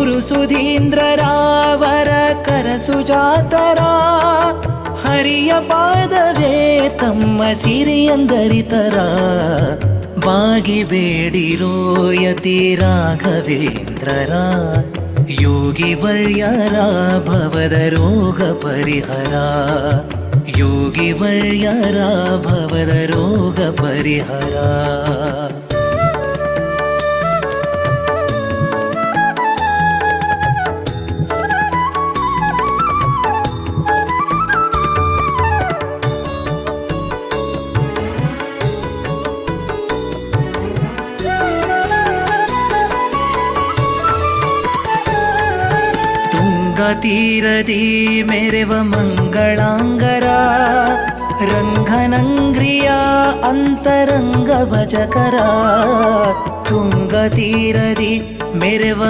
ಗುರು ಸುಧೀಂದ್ರರಾವರ ಕರಸುಜಾತರ ಹರಿಯ ಪಾದವೇ ತಮ್ಮ ಸಿರಿಯಂದರಿತರ ಬಾಗಿ ಬೇಡಿರೋ ಯತಿ ರಾಘವೇಂದ್ರರ ಯೋಗಿ ವರ್ಯರ ಭವದ ರೋಗ ಪರಿಹರ ಯೋಗಿ ವರ್ಯರ ಭವದ ರೋಗ ಪರಿಹರ ತೀರದಿ ಮೆರೆವ ಮಂಗಳಾಂಗರ ರಂಗನಂಗ್ರಿಯ ಅಂತರಂಗ ಭಜಕರ ತುಂಗ ತೀರದಿ ಮೆರೆವ